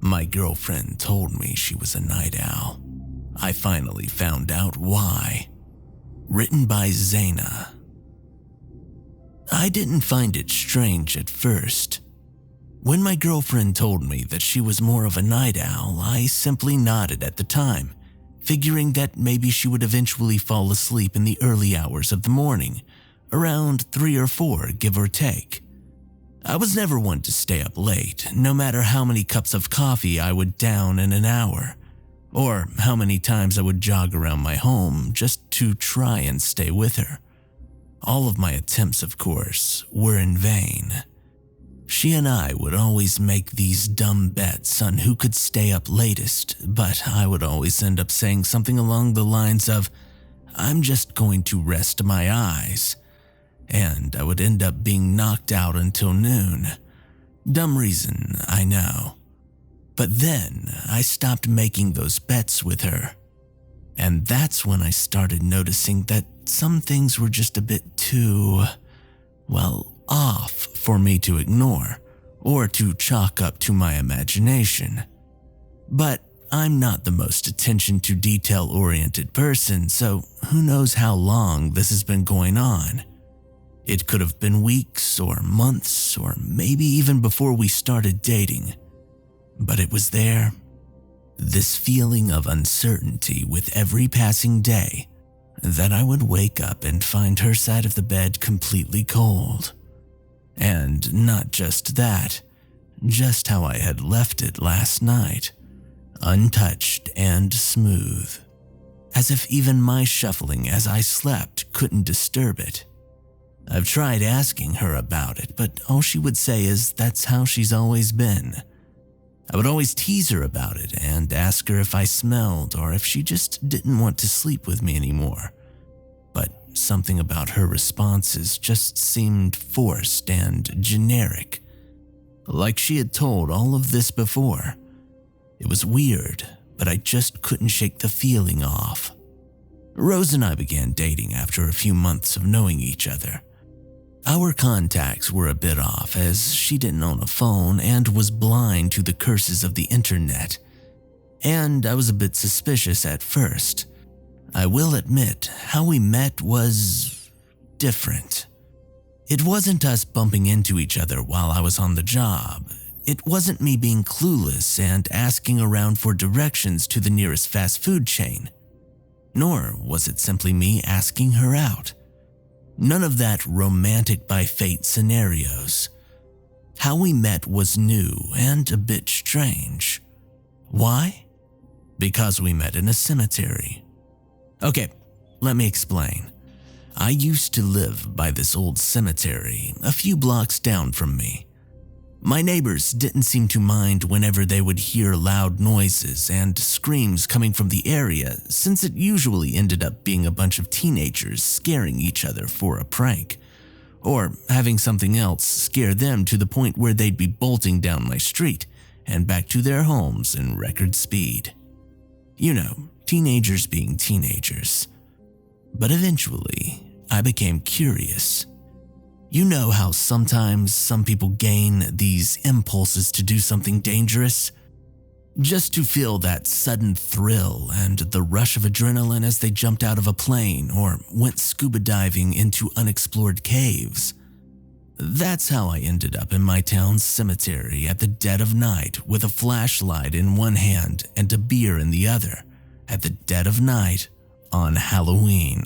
My girlfriend told me she was a night owl. I finally found out why. Written by Zaina. I didn't find it strange at first. When my girlfriend told me that she was more of a night owl, I simply nodded at the time, figuring that maybe she would eventually fall asleep in the early hours of the morning, around 3 or 4, give or take. I was never one to stay up late, no matter how many cups of coffee I would down in an hour, or how many times I would jog around my home just to try and stay with her. All of my attempts, of course, were in vain. She and I would always make these dumb bets on who could stay up latest, but I would always end up saying something along the lines of, "I'm just going to rest my eyes," and I would end up being knocked out until noon. Dumb reason, I know. But then I stopped making those bets with her. And that's when I started noticing that some things were just a bit too, well, off for me to ignore or to chalk up to my imagination. But I'm not the most attention to detail-oriented person, so who knows how long this has been going on. It could have been weeks or months or maybe even before we started dating. But it was there. This feeling of uncertainty with every passing day, that I would wake up and find her side of the bed completely cold. And not just that, just how I had left it last night, untouched and smooth, as if even my shuffling as I slept couldn't disturb it. I've tried asking her about it, but all she would say is that's how she's always been. I would always tease her about it and ask her if I smelled or if she just didn't want to sleep with me anymore. But something about her responses just seemed forced and generic, like she had told all of this before. It was weird, but I just couldn't shake the feeling off. Rose and I began dating after a few months of knowing each other. Our contacts were a bit off as she didn't own a phone and was blind to the curses of the internet. And I was a bit suspicious at first. I will admit, how we met was different. It wasn't us bumping into each other while I was on the job. It wasn't me being clueless and asking around for directions to the nearest fast food chain. Nor was it simply me asking her out. None of that romantic by fate scenarios. How we met was new and a bit strange. Why? Because we met in a cemetery. Okay, let me explain. I used to live by this old cemetery a few blocks down from me. My neighbors didn't seem to mind whenever they would hear loud noises and screams coming from the area, since it usually ended up being a bunch of teenagers scaring each other for a prank, or having something else scare them to the point where they'd be bolting down my street and back to their homes in record speed. You know, teenagers being teenagers. But eventually, I became curious. You know how sometimes some people gain these impulses to do something dangerous? Just to feel that sudden thrill and the rush of adrenaline as they jumped out of a plane or went scuba diving into unexplored caves. That's how I ended up in my town's cemetery at the dead of night with a flashlight in one hand and a beer in the other, at the dead of night on Halloween.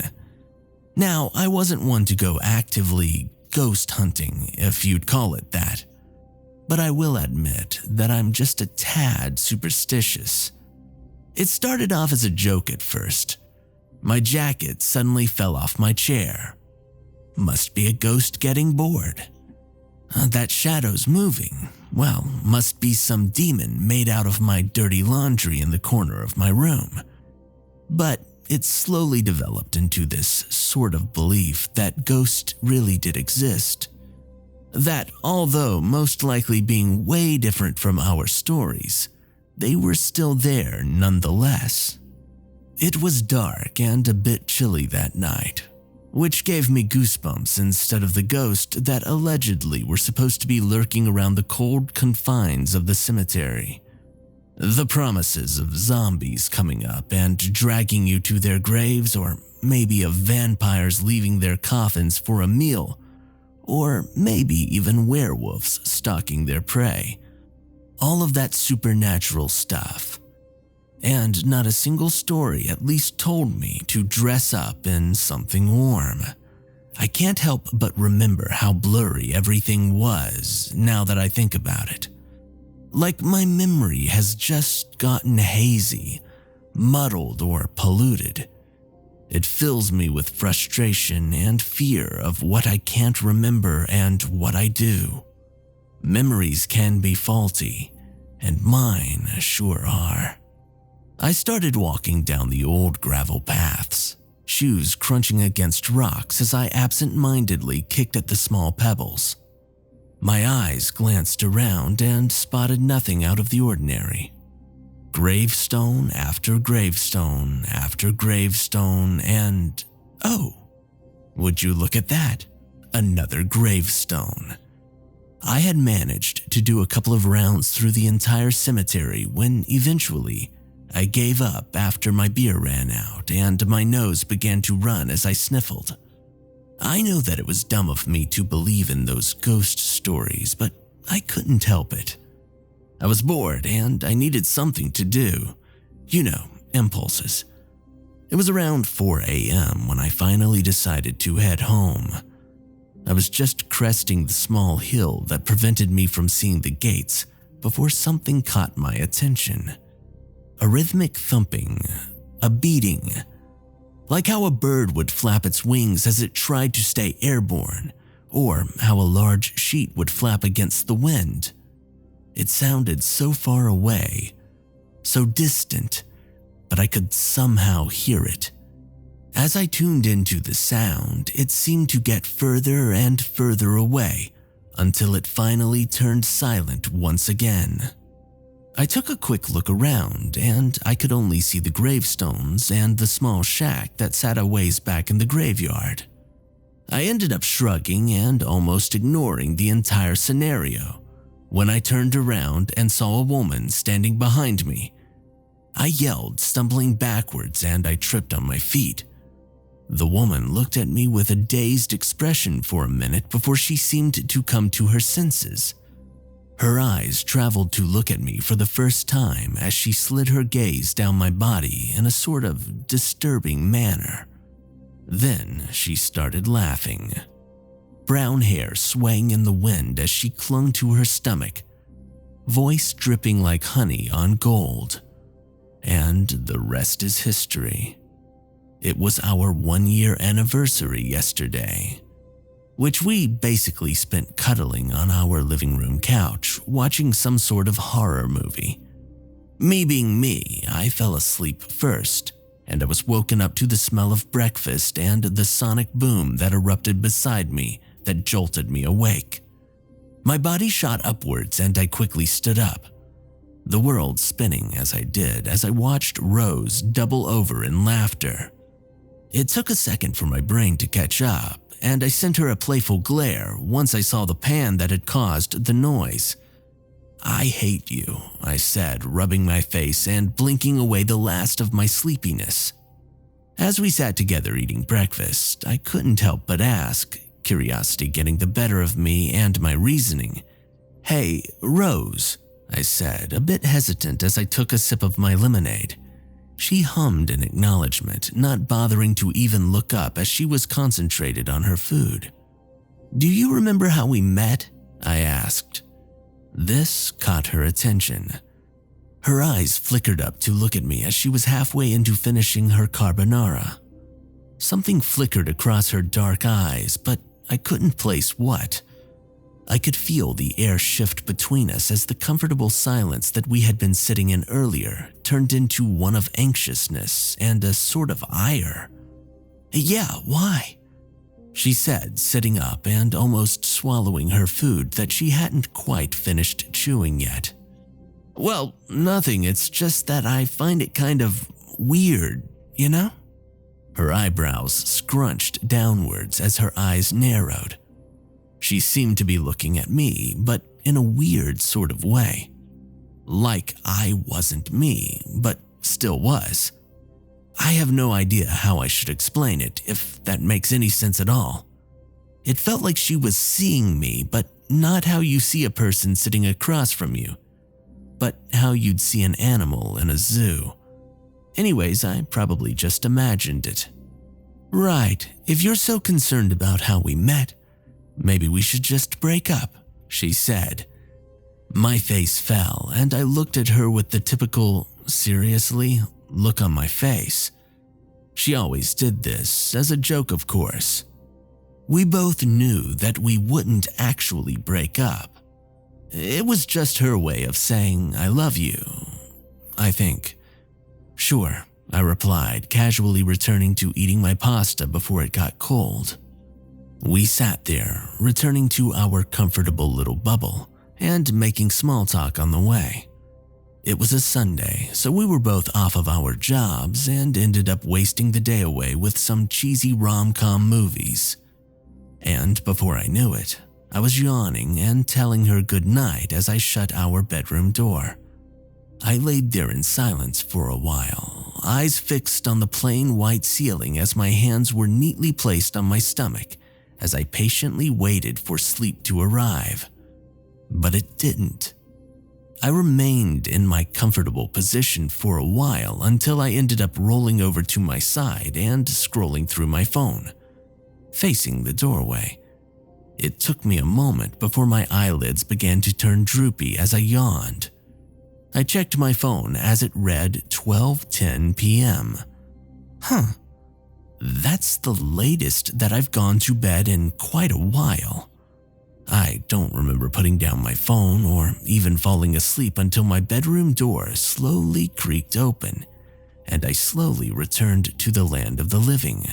Now, I wasn't one to go actively ghost hunting, if you'd call it that. But I will admit that I'm just a tad superstitious. It started off as a joke at first. My jacket suddenly fell off my chair. Must be a ghost getting bored. That shadow's moving. Well, must be some demon made out of my dirty laundry in the corner of my room. But it slowly developed into this sort of belief that ghosts really did exist. That although most likely being way different from our stories, they were still there nonetheless. It was dark and a bit chilly that night, which gave me goosebumps instead of the ghost that allegedly were supposed to be lurking around the cold confines of the cemetery. The promises of zombies coming up and dragging you to their graves, or maybe of vampires leaving their coffins for a meal, or maybe even werewolves stalking their prey. All of that supernatural stuff. And not a single story at least told me to dress up in something warm. I can't help but remember how blurry everything was now that I think about it. Like my memory has just gotten hazy, muddled, or polluted. It fills me with frustration and fear of what I can't remember and what I do. Memories can be faulty, and mine sure are. I started walking down the old gravel paths, shoes crunching against rocks as I absent-mindedly kicked at the small pebbles. My eyes glanced around and spotted nothing out of the ordinary. Gravestone after gravestone after gravestone and, oh, would you look at that? Another gravestone. I had managed to do a couple of rounds through the entire cemetery when eventually I gave up after my beer ran out and my nose began to run as I sniffled. I know that it was dumb of me to believe in those ghost stories, but I couldn't help it. I was bored and I needed something to do. You know, impulses. It was around 4 a.m. when I finally decided to head home. I was just cresting the small hill that prevented me from seeing the gates before something caught my attention. A rhythmic thumping, a beating, like how a bird would flap its wings as it tried to stay airborne, or how a large sheet would flap against the wind. It sounded so far away, so distant, but I could somehow hear it. As I tuned into the sound, it seemed to get further and further away until it finally turned silent once again. I took a quick look around and I could only see the gravestones and the small shack that sat a ways back in the graveyard. I ended up shrugging and almost ignoring the entire scenario when I turned around and saw a woman standing behind me. I yelled, stumbling backwards, and I tripped on my feet. The woman looked at me with a dazed expression for a minute before she seemed to come to her senses. Her eyes traveled to look at me for the first time as she slid her gaze down my body in a sort of disturbing manner. Then she started laughing, brown hair swaying in the wind as she clung to her stomach, voice dripping like honey on gold. And the rest is history. It was our 1-year anniversary yesterday, which we basically spent cuddling on our living room couch, watching some sort of horror movie. Me being me, I fell asleep first, and I was woken up to the smell of breakfast and the sonic boom that erupted beside me that jolted me awake. My body shot upwards and I quickly stood up, the world spinning as I did as I watched Rose double over in laughter. It took a second for my brain to catch up, and I sent her a playful glare once I saw the pan that had caused the noise. "I hate you," I said, rubbing my face and blinking away the last of my sleepiness. As we sat together eating breakfast, I couldn't help but ask, curiosity getting the better of me and my reasoning. "Hey, Rose," I said, a bit hesitant as I took a sip of my lemonade. She hummed in acknowledgement, not bothering to even look up as she was concentrated on her food. "Do you remember how we met?" I asked. This caught her attention. Her eyes flickered up to look at me as she was halfway into finishing her carbonara. Something flickered across her dark eyes, but I couldn't place what. I could feel the air shift between us as the comfortable silence that we had been sitting in earlier turned into one of anxiousness and a sort of ire. "Yeah, why?" she said, sitting up and almost swallowing her food that she hadn't quite finished chewing yet. "Well, nothing, it's just that I find it kind of weird, you know?" Her eyebrows scrunched downwards as her eyes narrowed. She seemed to be looking at me, but in a weird sort of way. like I wasn't me, but still was. I have no idea how I should explain it, if that makes any sense at all. It felt like she was seeing me, but not how you see a person sitting across from you, but how you'd see an animal in a zoo. Anyways, I probably just imagined it. Right, if you're so concerned about how we met, maybe we should just break up, she said. My face fell, and I looked at her with the typical, seriously, look on my face. She always did this, as a joke of course. We both knew that we wouldn't actually break up. It was just her way of saying I love you, I think. Sure, I replied, casually returning to eating my pasta before it got cold. We sat there, returning to our comfortable little bubble and making small talk on the way. It was a Sunday, so we were both off of our jobs and ended up wasting the day away with some cheesy rom-com movies. And before I knew it, I was yawning and telling her good night as I shut our bedroom door. I laid there in silence for a while, eyes fixed on the plain white ceiling as my hands were neatly placed on my stomach as I patiently waited for sleep to arrive. But it didn't. I remained in my comfortable position for a while until I ended up rolling over to my side and scrolling through my phone, facing the doorway. It took me a moment before my eyelids began to turn droopy as I yawned. I checked my phone as it read 12:10 p.m. That's the latest that I've gone to bed in quite a while. I don't remember putting down my phone or even falling asleep until my bedroom door slowly creaked open and I slowly returned to the land of the living.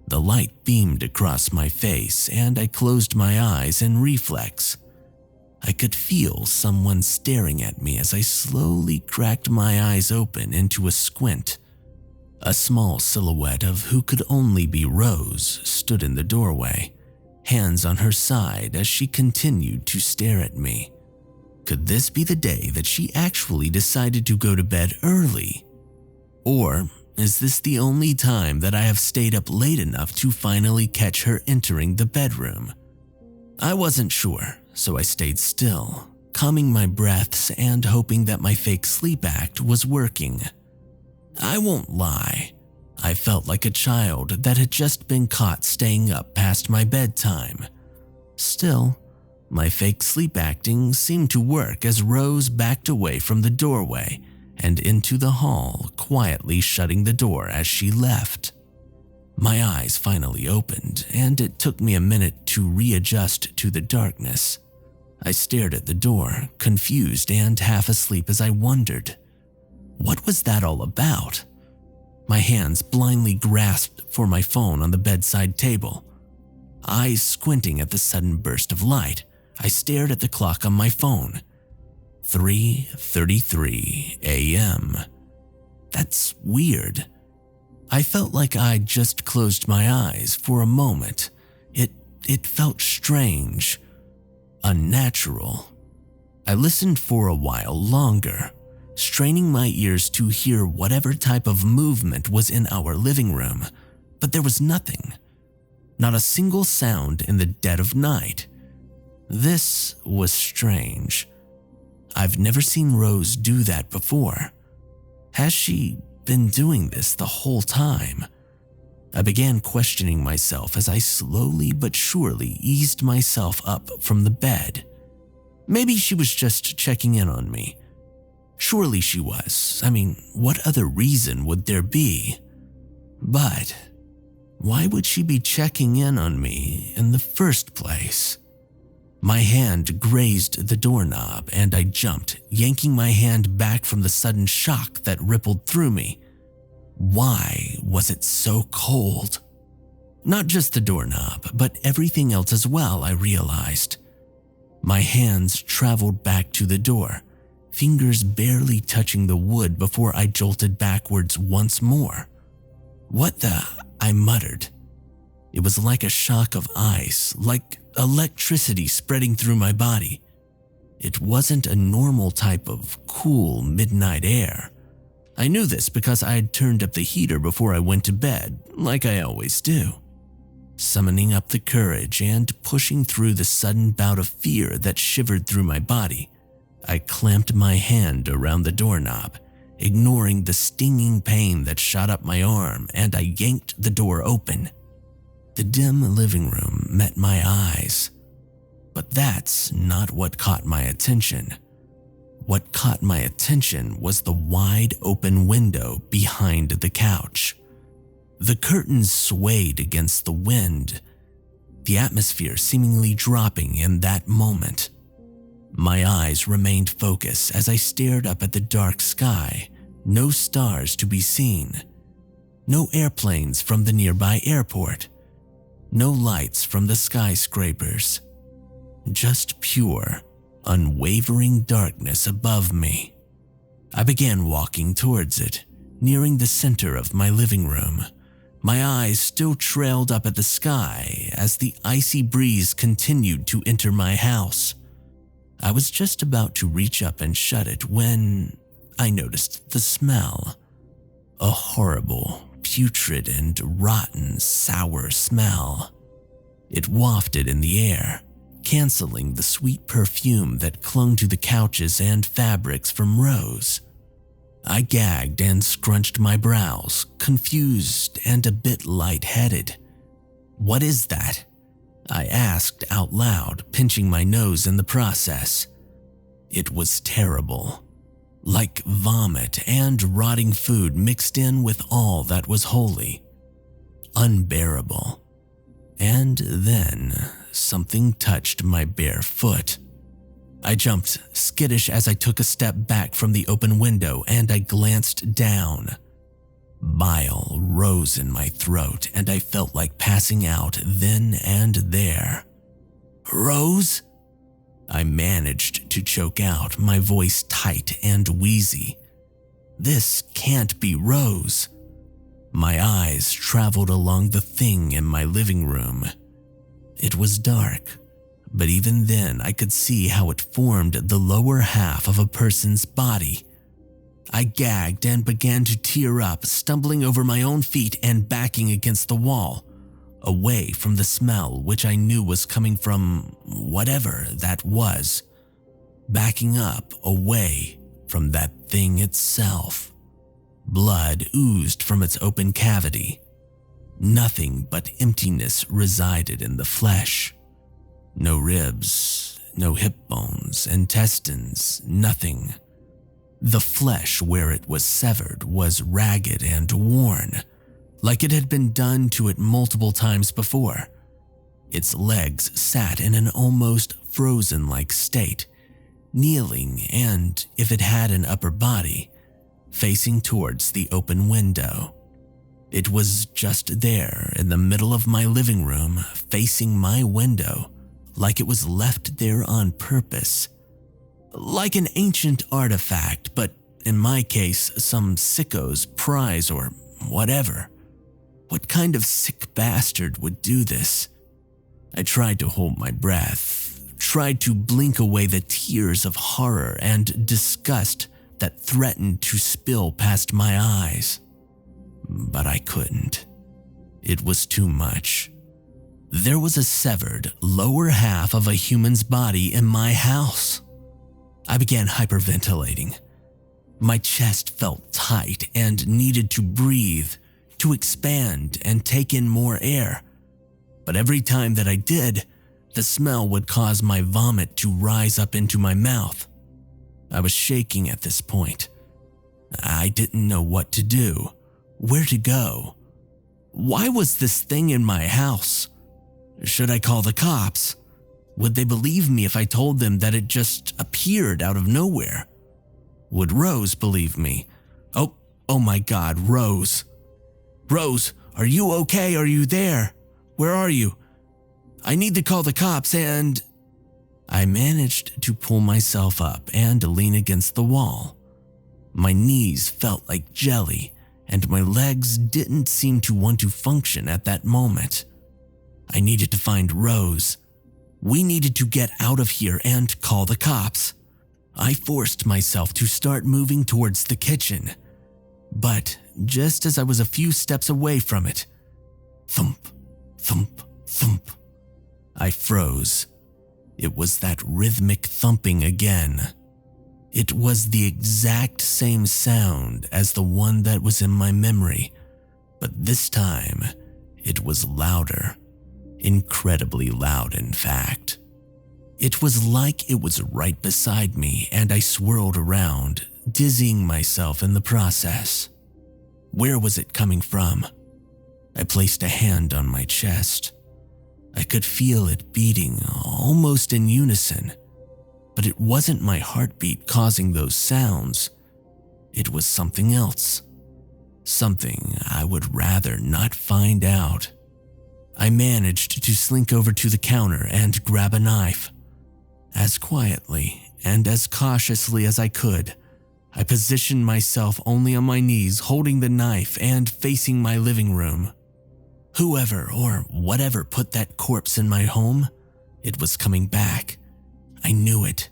The light beamed across my face and I closed my eyes in reflex. I could feel someone staring at me as I slowly cracked my eyes open into a squint. A small silhouette of who could only be Rose stood in the doorway, hands on her side as she continued to stare at me. Could this be the day that she actually decided to go to bed early? Or is this the only time that I have stayed up late enough to finally catch her entering the bedroom? I wasn't sure, so I stayed still, calming my breaths and hoping that my fake sleep act was working. I won't lie, I felt like a child that had just been caught staying up past my bedtime. Still, my fake sleep acting seemed to work as Rose backed away from the doorway and into the hall, quietly shutting the door as she left. My eyes finally opened, and it took me a minute to readjust to the darkness. I stared at the door, confused and half asleep as I wondered, what was that all about? My hands blindly grasped for my phone on the bedside table. Eyes squinting at the sudden burst of light, I stared at the clock on my phone. 3:33 a.m. That's weird. I felt like I'd just closed my eyes for a moment. It felt strange, unnatural. I listened for a while longer, straining my ears to hear whatever type of movement was in our living room, but there was nothing. Not a single sound in the dead of night. This was strange. I've never seen Rose do that before. Has she been doing this the whole time? I began questioning myself as I slowly but surely eased myself up from the bed. Maybe she was just checking in on me. Surely she was. I mean, what other reason would there be? But why would she be checking in on me in the first place? My hand grazed the doorknob and I jumped, yanking my hand back from the sudden shock that rippled through me. Why was it so cold? Not just the doorknob, but everything else as well, I realized. My hands traveled back to the door, fingers barely touching the wood before I jolted backwards once more. What the? I muttered. It was like a shock of ice, like electricity spreading through my body. It wasn't a normal type of cool midnight air. I knew this because I had turned up the heater before I went to bed, like I always do. Summoning up the courage and pushing through the sudden bout of fear that shivered through my body, I clamped my hand around the doorknob, ignoring the stinging pain that shot up my arm, and I yanked the door open. The dim living room met my eyes. But that's not what caught my attention. What caught my attention was the wide open window behind the couch. The curtains swayed against the wind, the atmosphere seemingly dropping in that moment. My eyes remained focused as I stared up at the dark sky, no stars to be seen, no airplanes from the nearby airport, no lights from the skyscrapers. Just pure, unwavering darkness above me. I began walking towards it, nearing the center of my living room. My eyes still trailed up at the sky as the icy breeze continued to enter my house. I was just about to reach up and shut it when I noticed the smell. A horrible, putrid and rotten, sour smell. It wafted in the air, canceling the sweet perfume that clung to the couches and fabrics from Rose. I gagged and scrunched my brows, confused and a bit lightheaded. "What is that?" I asked out loud, pinching my nose in the process. It was terrible, like vomit and rotting food mixed in with all that was holy. Unbearable. And then something touched my bare foot. I jumped, skittish as I took a step back from the open window, and I glanced down. Bile rose in my throat, and I felt like passing out then and there. "Rose?" I managed to choke out, my voice tight and wheezy. "This can't be Rose." My eyes traveled along the thing in my living room. It was dark, but even then I could see how it formed the lower half of a person's body. I gagged and began to tear up, stumbling over my own feet and backing against the wall, away from the smell which I knew was coming from whatever that was. Backing up away from that thing itself. Blood oozed from its open cavity. Nothing but emptiness resided in the flesh. No ribs, no hip bones, intestines, nothing. The flesh where it was severed was ragged and worn, like it had been done to it multiple times before. Its legs sat in an almost frozen-like state, kneeling and, if it had an upper body, facing towards the open window. It was just there in the middle of my living room, facing my window, like it was left there on purpose. Like an ancient artifact, but in my case, some sicko's prize or whatever. What kind of sick bastard would do this? I tried to hold my breath, tried to blink away the tears of horror and disgust that threatened to spill past my eyes. But I couldn't. It was too much. There was a severed lower half of a human's body in my house. I began hyperventilating. My chest felt tight and needed to breathe, to expand and take in more air. But every time that I did, the smell would cause my vomit to rise up into my mouth. I was shaking at this point. I didn't know what to do, where to go. Why was this thing in my house? Should I call the cops? Would they believe me if I told them that it just appeared out of nowhere? Would Rose believe me? Oh my God, Rose. Rose, are you okay? Are you there? Where are you? I need to call the cops and... I managed to pull myself up and lean against the wall. My knees felt like jelly, and my legs didn't seem to want to function at that moment. I needed to find Rose. We needed to get out of here and call the cops. I forced myself to start moving towards the kitchen, but just as I was a few steps away from it, thump, thump, thump, I froze. It was that rhythmic thumping again. It was the exact same sound as the one that was in my memory, but this time it was louder, incredibly loud in fact. It was like it was right beside me, and I swirled around, dizzying myself in the process. Where was it coming from? I placed a hand on my chest. I could feel it beating almost in unison, but it wasn't my heartbeat causing those sounds. It was something else. Something I would rather not find out. I managed to slink over to the counter and grab a knife. As quietly and as cautiously as I could, I positioned myself only on my knees, holding the knife and facing my living room. Whoever or whatever put that corpse in my home, it was coming back. I knew it.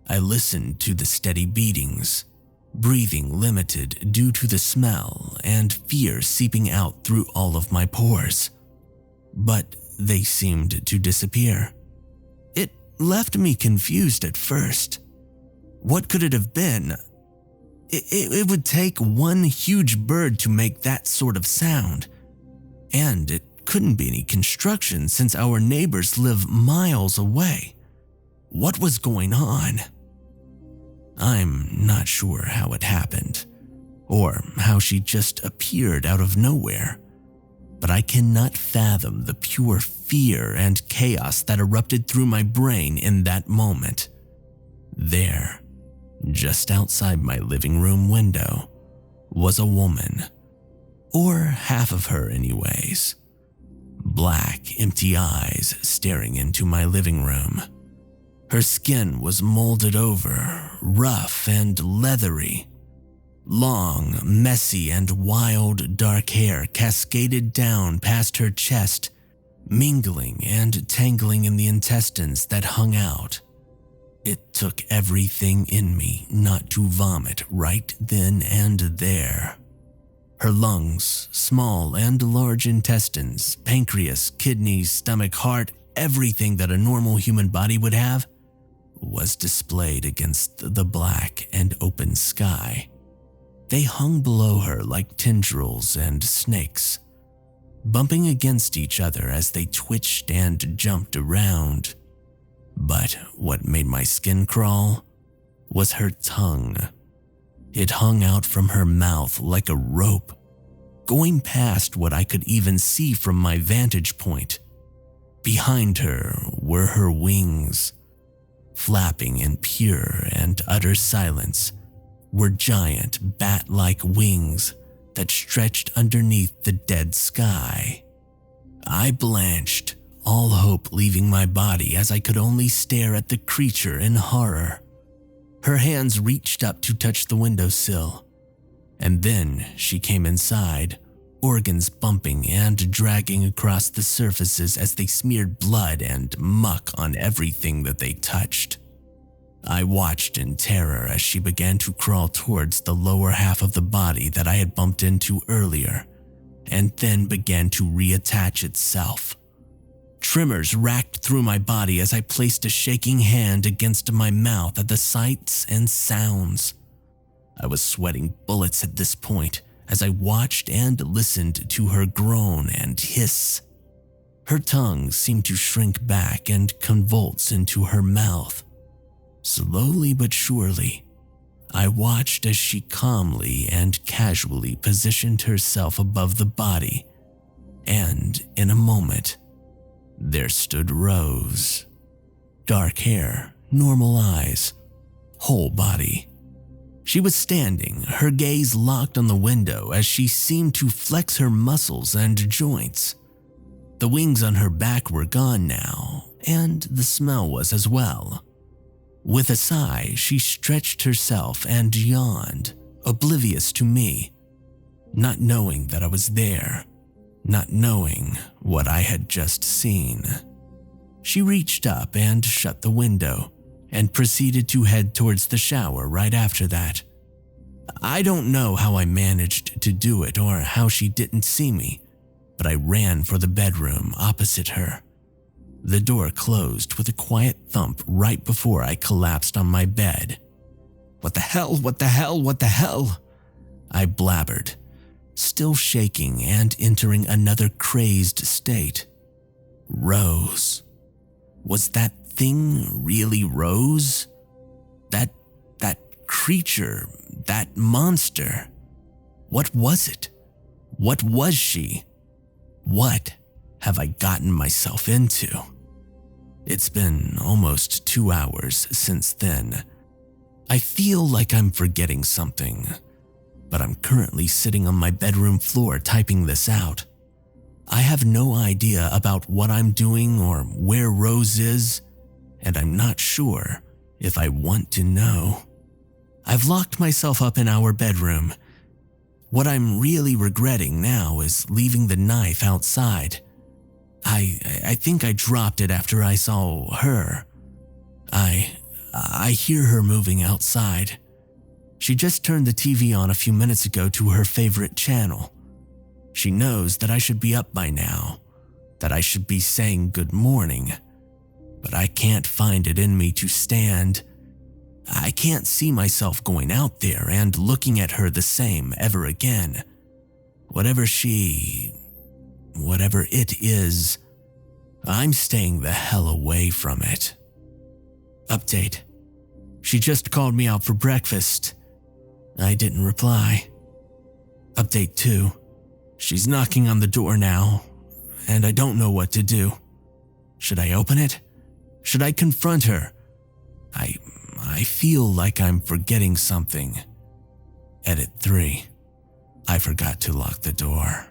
I listened to the steady beatings, breathing limited due to the smell and fear seeping out through all of my pores. But they seemed to disappear. It left me confused at first. What could it have been? It would take one huge bird to make that sort of sound. And it couldn't be any construction since our neighbors live miles away. What was going on? I'm not sure how it happened, or how she just appeared out of nowhere, but I cannot fathom the pure fear and chaos that erupted through my brain in that moment. There, just outside my living room window, was a woman. Or half of her anyways. Black, empty eyes staring into my living room. Her skin was molded over, rough and leathery. Long, messy and wild dark hair cascaded down past her chest, mingling and tangling in the intestines that hung out. It took everything in me not to vomit right then and there. Her lungs, small and large intestines, pancreas, kidneys, stomach, heart, everything that a normal human body would have, was displayed against the black and open sky. They hung below her like tendrils and snakes, bumping against each other as they twitched and jumped around. But what made my skin crawl was her tongue. It hung out from her mouth like a rope, going past what I could even see from my vantage point. Behind her were her wings. Flapping in pure and utter silence were giant bat-like wings that stretched underneath the dead sky. I blanched, all hope leaving my body as I could only stare at the creature in horror. Her hands reached up to touch the windowsill, and then she came inside, organs bumping and dragging across the surfaces as they smeared blood and muck on everything that they touched. I watched in terror as she began to crawl towards the lower half of the body that I had bumped into earlier, and then began to reattach itself. Tremors racked through my body as I placed a shaking hand against my mouth at the sights and sounds. I was sweating bullets at this point as I watched and listened to her groan and hiss. Her tongue seemed to shrink back and convulse into her mouth. Slowly but surely, I watched as she calmly and casually positioned herself above the body, and in a moment, there stood Rose. Dark hair, normal eyes, whole body. She was standing, her gaze locked on the window as she seemed to flex her muscles and joints. The wings on her back were gone now, and the smell was as well. With a sigh, she stretched herself and yawned, oblivious to me, not knowing that I was there, not knowing what I had just seen. She reached up and shut the window and proceeded to head towards the shower right after that. I don't know how I managed to do it or how she didn't see me, but I ran for the bedroom opposite her. The door closed with a quiet thump right before I collapsed on my bed. "What the hell? What the hell? What the hell?" I blabbered, still shaking and entering another crazed state. Rose. Was that thing really Rose? That creature, that monster. What was it? What was she? What have I gotten myself into? It's been almost 2 hours since then. I feel like I'm forgetting something, but I'm currently sitting on my bedroom floor typing this out. I have no idea about what I'm doing or where Rose is, and I'm not sure if I want to know. I've locked myself up in our bedroom. What I'm really regretting now is leaving the knife outside. I think I dropped it after I saw her. I hear her moving outside. She just turned the TV on a few minutes ago to her favorite channel. She knows that I should be up by now, that I should be saying good morning, but I can't find it in me to stand. I can't see myself going out there and looking at her the same ever again. Whatever it is, I'm staying the hell away from it. Update. She just called me out for breakfast. I didn't reply. Update 2. She's knocking on the door now, and I don't know what to do. Should I open it? Should I confront her? I feel like I'm forgetting something. Edit 3. I forgot to lock the door.